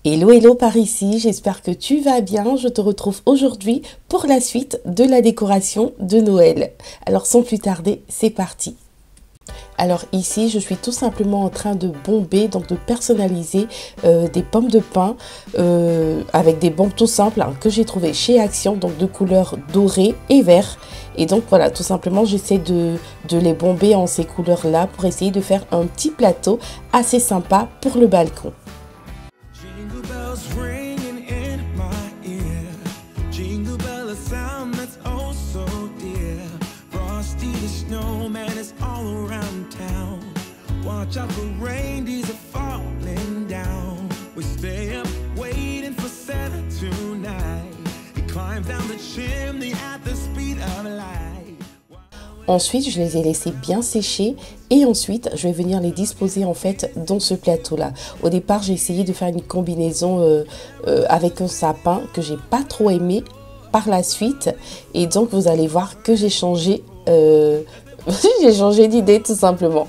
Hello, hello par ici, j'espère que tu vas bien. Je te retrouve aujourd'hui pour la suite de la décoration de Noël. Alors sans plus tarder, c'est parti. Alors ici, je suis tout simplement en train de bomber, donc de personnaliser des pommes de pin avec des bombes tout simples que j'ai trouvé chez Action, donc de couleur dorée et vert. Et donc voilà, tout simplement, j'essaie de les bomber en ces couleurs-là pour essayer de faire un petit plateau assez sympa pour le balcon. Watch out for reindeers are falling down. We stay up waiting for Santa tonight. He climbs down the chimney at the speed of light. Ensuite, je les ai laissés bien sécher et ensuite, je vais venir les disposer en fait dans ce plateau-là. Au départ, j'ai essayé de faire une combinaison avec un sapin que j'ai pas trop aimé par la suite. Et donc, vous allez voir que j'ai changé, j'ai changé d'idée tout simplement.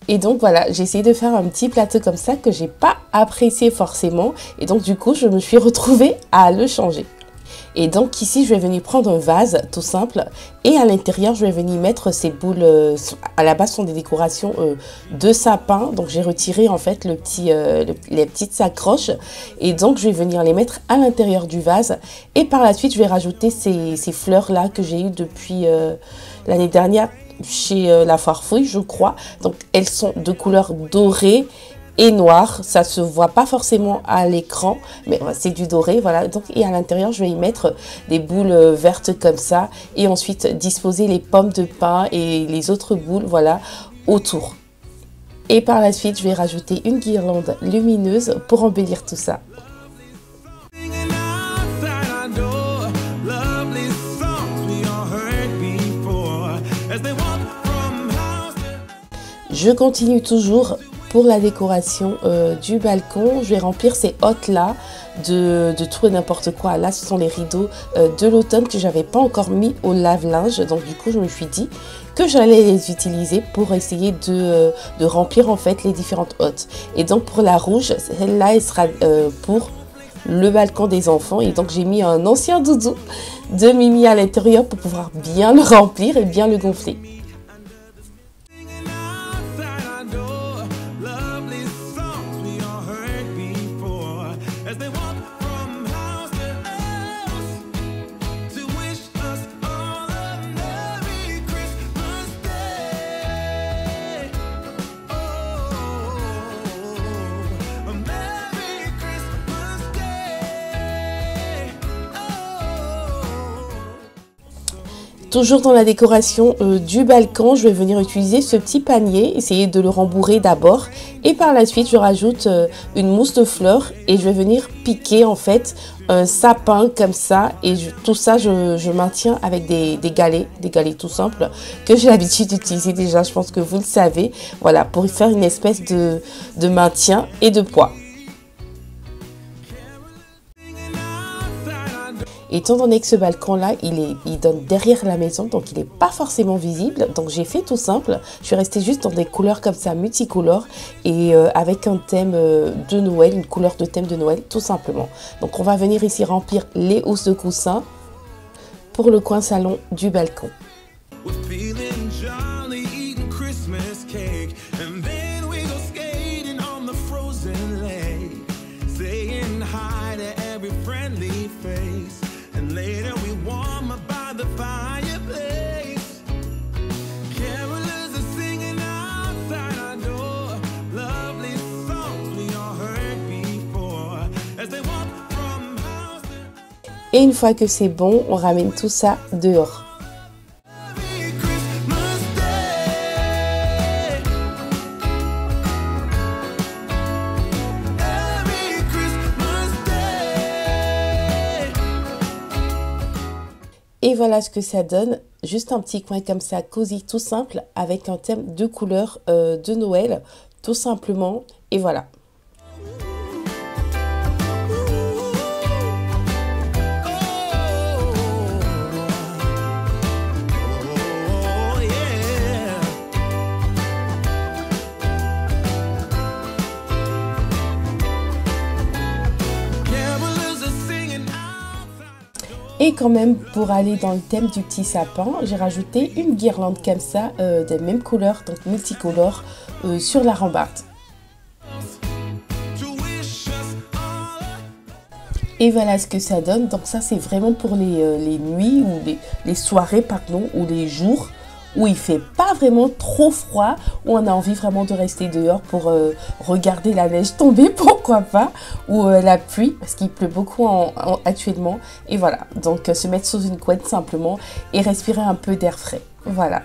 Et donc voilà, j'ai essayé de faire un petit plateau comme ça que j'ai pas apprécié forcément. Et donc du coup, je me suis retrouvée à le changer. Et donc ici, je vais venir prendre un vase tout simple. Et à l'intérieur, je vais venir mettre ces boules. À la base, ce sont des décorations de sapin. Donc j'ai retiré en fait les petites accroches. Et donc je vais venir les mettre à l'intérieur du vase. Et par la suite, je vais rajouter ces fleurs-là que j'ai eues depuis l'année dernière chez la Foire Fouille, je crois. Donc elles sont de couleur dorée et noire, ça se voit pas forcément à l'écran, mais c'est du doré, voilà. Donc et à l'intérieur, je vais y mettre des boules vertes comme ça et ensuite disposer les pommes de pin et les autres boules, voilà, autour. Et par la suite, je vais rajouter une guirlande lumineuse pour embellir tout ça. Je continue toujours pour la décoration du balcon. Je vais remplir ces hottes-là de tout et n'importe quoi. Là, ce sont les rideaux de l'automne que j'avais pas encore mis au lave-linge. Donc du coup, je me suis dit que j'allais les utiliser pour essayer de remplir en fait les différentes hottes. Et donc pour la rouge, celle-là, elle sera pour le balcon des enfants. Et donc j'ai mis un ancien doudou de Mimi à l'intérieur pour pouvoir bien le remplir et bien le gonfler. Toujours dans la décoration du balcon, je vais venir utiliser ce petit panier, essayer de le rembourrer d'abord. Et par la suite, je rajoute une mousse de fleurs et je vais venir piquer en fait un sapin comme ça. Et tout ça, je maintiens avec des galets tout simples que j'ai l'habitude d'utiliser déjà. Je pense que vous le savez. Voilà, pour faire une espèce de maintien et de poids. Étant donné que ce balcon-là, il donne derrière la maison, donc il n'est pas forcément visible. Donc j'ai fait tout simple. Je suis restée juste dans des couleurs comme ça, multicolores, et avec un thème de Noël, une couleur de thème de Noël, tout simplement. Donc on va venir ici remplir les housses de coussin pour le coin salon du balcon. Later we warm up by the fireplace. Carolers are singing outside our door. Lovely songs we all heard before. As they walk from house to house. Et une fois que c'est bon, on ramène tout ça dehors. Et voilà ce que ça donne, juste un petit coin comme ça, cosy, tout simple, avec un thème de couleur de Noël, tout simplement. Et voilà. Et quand même, pour aller dans le thème du petit sapin, j'ai rajouté une guirlande comme ça, des mêmes couleurs, donc multicolores, sur la rambarde. Et voilà ce que ça donne. Donc ça, c'est vraiment pour les nuits ou les soirées, pardon, ou les jours où il fait pas vraiment trop froid, où on a envie vraiment de rester dehors pour regarder la neige tomber, pourquoi pas, ou la pluie, parce qu'il pleut beaucoup actuellement. Et voilà, donc se mettre sous une couette simplement et respirer un peu d'air frais. Voilà.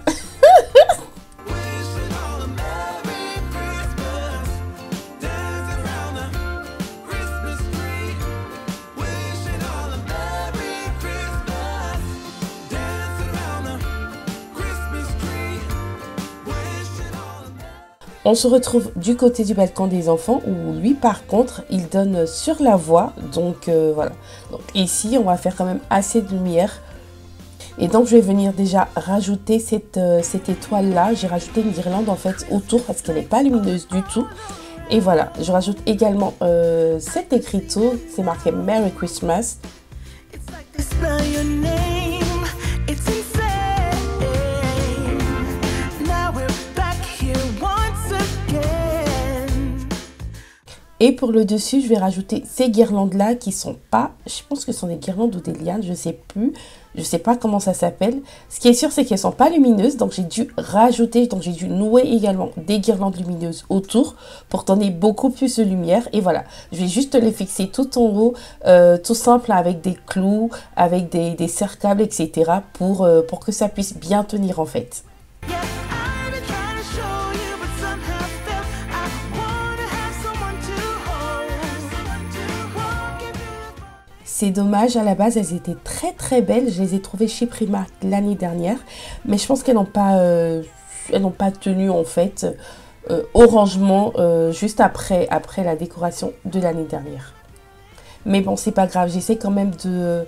On se retrouve du côté du balcon des enfants où lui par contre il donne sur la voie, donc voilà. Donc ici on va faire quand même assez de lumière et donc je vais venir déjà rajouter cette étoile là. J'ai rajouté une guirlande en fait autour parce qu'elle n'est pas lumineuse du tout. Et voilà, je rajoute également cet écriteau, c'est marqué Merry Christmas. Et pour le dessus, je vais rajouter ces guirlandes-là qui sont pas, je pense que ce sont des guirlandes ou des lianes, je sais plus. Je sais pas comment ça s'appelle. Ce qui est sûr, c'est qu'elles sont pas lumineuses. Donc, j'ai dû rajouter, donc j'ai dû nouer également des guirlandes lumineuses autour pour donner beaucoup plus de lumière. Et voilà, je vais juste les fixer tout en haut, tout simple avec des clous, avec des serre-câbles, etc. pour que ça puisse bien tenir en fait. C'est dommage, à la base, elles étaient très très belles. Je les ai trouvées chez Primark l'année dernière. Mais je pense qu'elles n'ont pas tenu en fait au rangement juste après la décoration de l'année dernière. Mais bon, c'est pas grave. J'essaie quand même de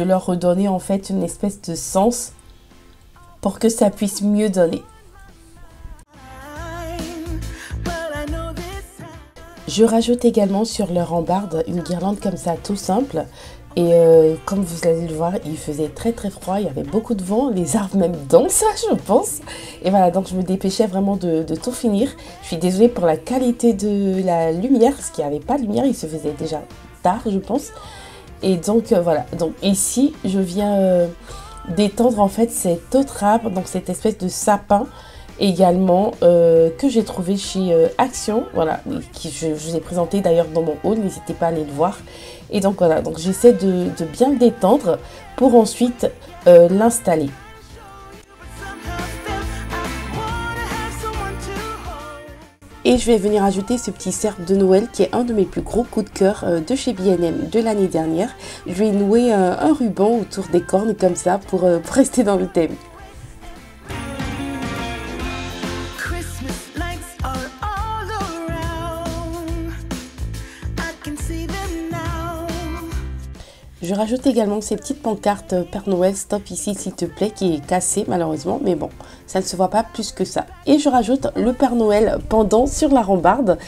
leur redonner en fait une espèce de sens pour que ça puisse mieux donner. Je rajoute également sur leur rambarde une guirlande comme ça, tout simple. Et comme vous allez le voir, il faisait très très froid, il y avait beaucoup de vent, les arbres même dans ça, je pense. Et voilà, donc je me dépêchais vraiment de tout finir. Je suis désolée pour la qualité de la lumière, parce qu'il n'y avait pas de lumière, il se faisait déjà tard, je pense. Et donc voilà, donc ici, je viens d'étendre en fait cet autre arbre, donc cette espèce de sapin, également que j'ai trouvé chez Action, voilà, qui je vous ai présenté d'ailleurs dans mon haul, n'hésitez pas à aller le voir. Et donc voilà, donc j'essaie de bien le détendre pour ensuite l'installer. Et je vais venir ajouter ce petit cercle de Noël qui est un de mes plus gros coups de cœur de chez B&M de l'année dernière. Je vais nouer un ruban autour des cornes comme ça pour rester dans le thème. Je rajoute également ces petites pancartes Père Noël, stop ici s'il te plaît, qui est cassée malheureusement, mais bon, ça ne se voit pas plus que ça. Et je rajoute le Père Noël pendant sur la rambarde,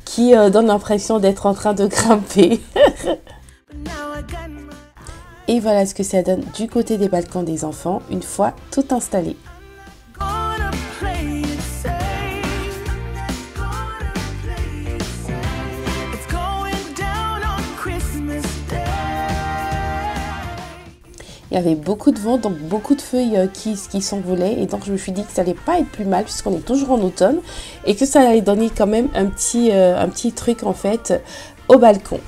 qui donne l'impression d'être en train de grimper. Et voilà ce que ça donne du côté des balcons des enfants, une fois tout installé. Il y avait beaucoup de vent, donc beaucoup de feuilles qui s'envolaient. Et donc, je me suis dit que ça allait pas être plus mal puisqu'on est toujours en automne. Et que ça allait donner quand même un petit truc en fait au balcon.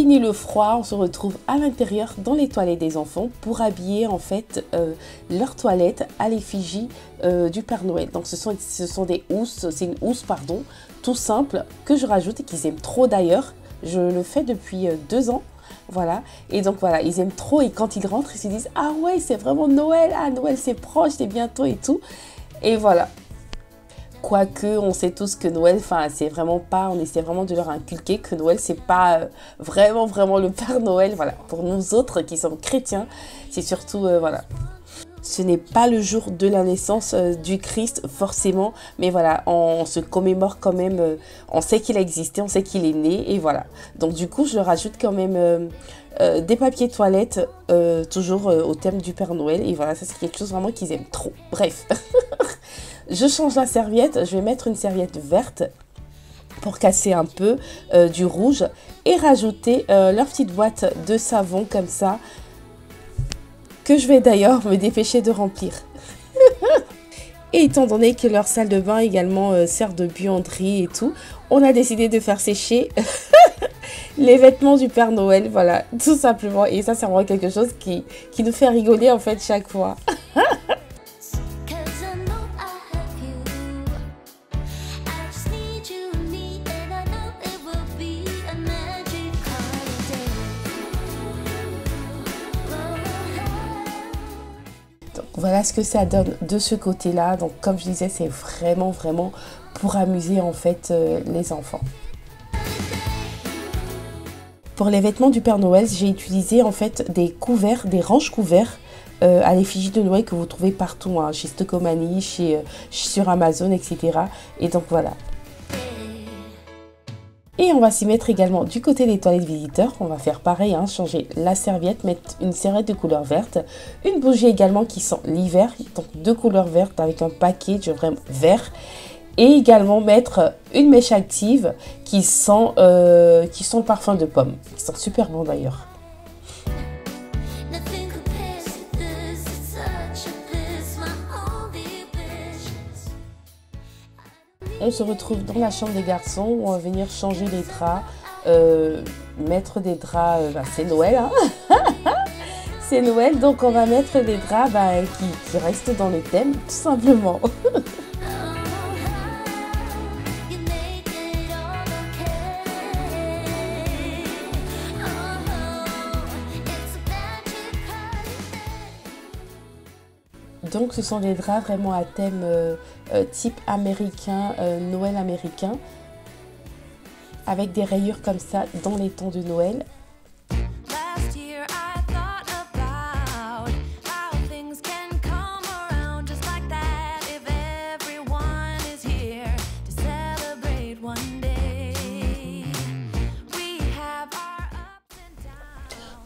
Fini le froid, on se retrouve à l'intérieur dans les toilettes des enfants pour habiller en fait leur toilette à l'effigie du Père Noël. Donc ce sont des housses, c'est une housse pardon, tout simple que je rajoute et qu'ils aiment trop d'ailleurs. Je le fais depuis 2 ans. Voilà, et donc voilà, ils aiment trop et quand ils rentrent, ils se disent « Ah ouais, c'est vraiment Noël, ah Noël c'est proche, c'est bientôt et tout ». Et voilà. Quoique, on sait tous que Noël, enfin, c'est vraiment pas, on essaie vraiment de leur inculquer que Noël, c'est pas vraiment le Père Noël. Voilà, pour nous autres qui sommes chrétiens, c'est surtout, voilà. Ce n'est pas le jour de la naissance du Christ, forcément, mais voilà, on se commémore quand même, on sait qu'il a existé, on sait qu'il est né, et voilà. Donc du coup, je rajoute quand même des papiers toilettes, toujours au thème du Père Noël, et voilà, ça c'est quelque chose vraiment qu'ils aiment trop. Bref, je change la serviette, je vais mettre une serviette verte pour casser un peu du rouge, et rajouter leur petite boîte de savon comme ça, que je vais d'ailleurs me dépêcher de remplir. Et étant donné que leur salle de bain également sert de buanderie et tout, on a décidé de faire sécher les vêtements du Père Noël, voilà, tout simplement. Et ça, c'est vraiment quelque chose qui nous fait rigoler en fait chaque fois. Voilà ce que ça donne de ce côté-là. Donc comme je disais, c'est vraiment pour amuser en fait les enfants. Pour les vêtements du Père Noël, j'ai utilisé en fait des couverts, des ranges couverts à l'effigie de Noël que vous trouvez partout, hein, chez Stockomanie, sur Amazon, etc. Et donc voilà. Et on va s'y mettre également du côté des toilettes visiteurs. On va faire pareil, hein, changer la serviette, mettre une serviette de couleur verte. Une bougie également qui sent l'hiver, donc de couleur verte avec un package vraiment vert. Et également mettre une mèche active qui sent le parfum de pomme. Qui sent super bon d'ailleurs. On se retrouve dans la chambre des garçons où on va venir changer les draps, mettre des draps, c'est Noël, hein. C'est Noël, donc on va mettre des draps qui restent dans le thème, tout simplement. Donc ce sont des draps vraiment à thème type américain, Noël américain, avec des rayures comme ça dans les tons de Noël.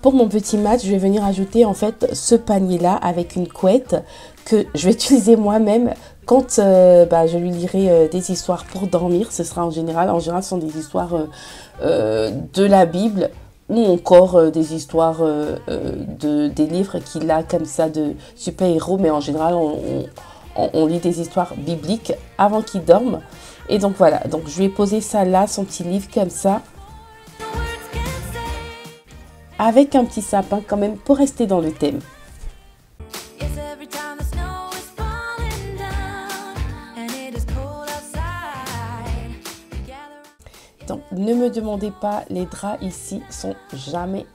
Pour mon petit match, je vais venir ajouter en fait ce panier là avec une couette que je vais utiliser moi-même quand je lui lirai des histoires pour dormir. Ce sera en général ce sont des histoires de la Bible ou encore des histoires des livres qu'il a comme ça de super-héros. Mais en général, on lit des histoires bibliques avant qu'il dorme. Et donc voilà, donc je vais poser ça là, son petit livre comme ça. Avec un petit sapin quand même pour rester dans le thème. Donc ne me demandez pas, les draps ici sont jamais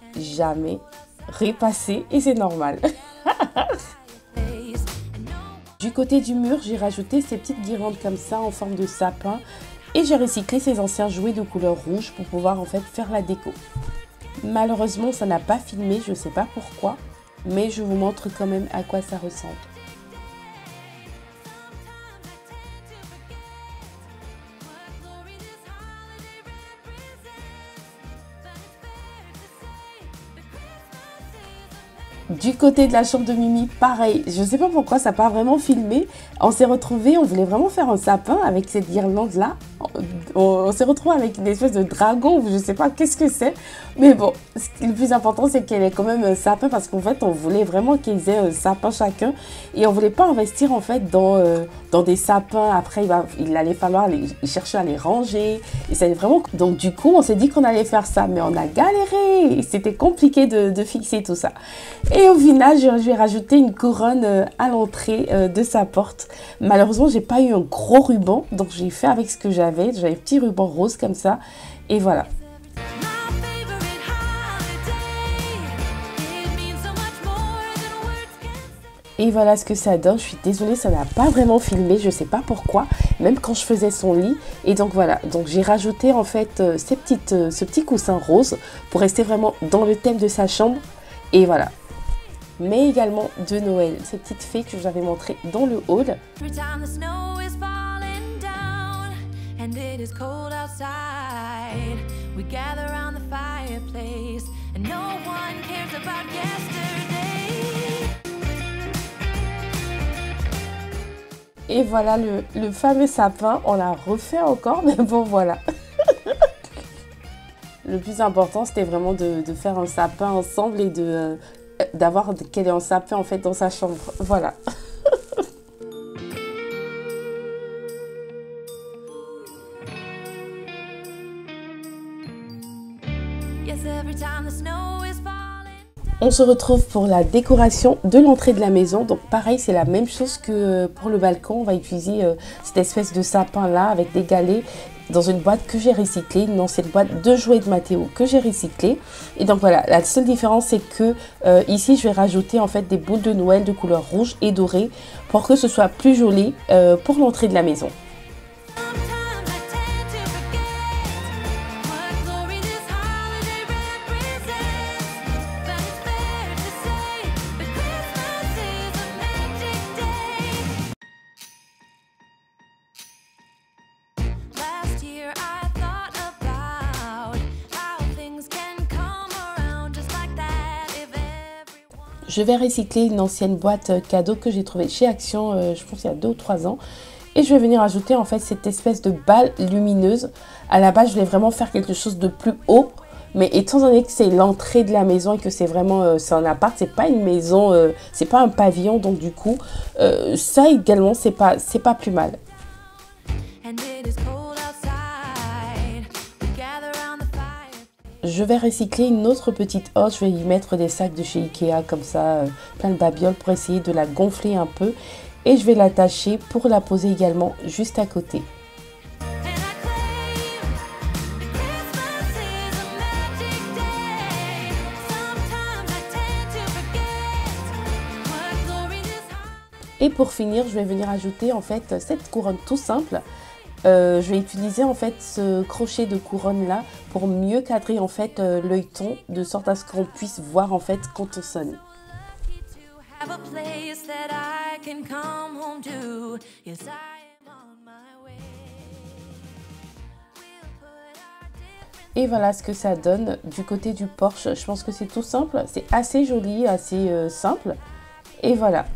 repassés et c'est normal. Du côté du mur, j'ai rajouté ces petites guirlandes comme ça en forme de sapin et j'ai recyclé ces anciens jouets de couleur rouge pour pouvoir en fait faire la déco. Malheureusement, ça n'a pas filmé, je ne sais pas pourquoi, mais je vous montre quand même à quoi ça ressemble. Du côté de la chambre de Mimi, pareil, je sais pas pourquoi ça n'a pas vraiment filmé. On s'est retrouvés, on voulait vraiment faire un sapin avec cette guirlande là. On s'est retrouvés avec une espèce de dragon, je sais pas qu'est-ce que c'est. Mais bon, le plus important c'est qu'elle ait quand même un sapin parce qu'en fait on voulait vraiment qu'ils aient un sapin chacun. Et on voulait pas investir en fait dans des sapins. Après il allait falloir chercher à les ranger. Et c'est vraiment... Donc du coup on s'est dit qu'on allait faire ça, mais on a galéré. C'était compliqué de fixer tout ça. Et au final, je lui ai rajouté une couronne à l'entrée de sa porte. Malheureusement, j'ai pas eu un gros ruban, donc j'ai fait avec ce que j'avais. J'avais un petit ruban rose comme ça, et voilà. Et voilà ce que ça donne. Je suis désolée, ça n'a pas vraiment filmé, je sais pas pourquoi, même quand je faisais son lit. Et donc voilà, donc j'ai rajouté en fait ce petit coussin rose pour rester vraiment dans le thème de sa chambre. Et voilà. Mais également de Noël, ces petites fées que j'avais montrées dans le hall. Et voilà le fameux sapin, on l'a refait encore, mais bon voilà. Le plus important, c'était vraiment de faire un sapin ensemble et d'avoir qu'elle ait un sapin en fait dans sa chambre. Voilà. On se retrouve pour la décoration de l'entrée de la maison. Donc pareil, c'est la même chose que pour le balcon. On va utiliser cette espèce de sapin là avec des galets dans une boîte que j'ai recyclée, une ancienne boîte de jouets de Mathéo que j'ai recyclée. Et donc voilà, la seule différence c'est que ici je vais rajouter en fait des boules de Noël de couleur rouge et dorée pour que ce soit plus joli pour l'entrée de la maison. Je vais recycler une ancienne boîte cadeau que j'ai trouvée chez Action, je pense il y a 2 ou 3 ans. Et je vais venir ajouter en fait cette espèce de balle lumineuse. À la base, je voulais vraiment faire quelque chose de plus haut. Mais étant donné que c'est l'entrée de la maison et que c'est vraiment c'est un appart, c'est pas une maison, c'est pas un pavillon. Donc du coup, ça également, c'est pas plus mal. Je vais recycler une autre petite hotte, je vais y mettre des sacs de chez Ikea comme ça, plein de babioles pour essayer de la gonfler un peu. Et je vais l'attacher pour la poser également juste à côté. Et pour finir, je vais venir ajouter en fait cette couronne tout simple. Je vais utiliser en fait ce crochet de couronne là pour mieux cadrer en fait l'œilleton de sorte à ce qu'on puisse voir en fait quand on sonne. Et voilà ce que ça donne du côté du porche. Je pense que c'est tout simple, c'est assez joli, assez simple. Et voilà.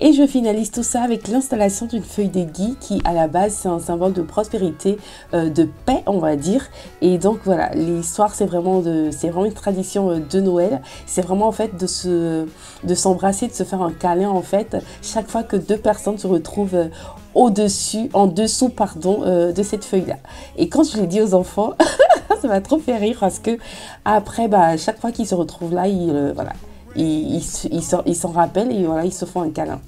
Et je finalise tout ça avec l'installation d'une feuille de gui qui à la base c'est un symbole de prospérité, de paix on va dire. Et donc voilà, l'histoire c'est vraiment une tradition de Noël. C'est vraiment en fait de s'embrasser, de se faire un câlin en fait chaque fois que 2 personnes se retrouvent en dessous de cette feuille là. Et quand je l'ai dit aux enfants, ça m'a trop fait rire parce que après chaque fois qu'ils se retrouvent là, ils s'en rappellent et voilà, ils se font un câlin.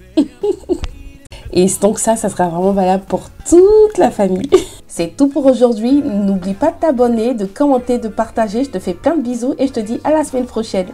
Et donc ça sera vraiment valable pour toute la famille. C'est tout pour aujourd'hui. N'oublie pas de t'abonner, de commenter, de partager. Je te fais plein de bisous et je te dis à la semaine prochaine.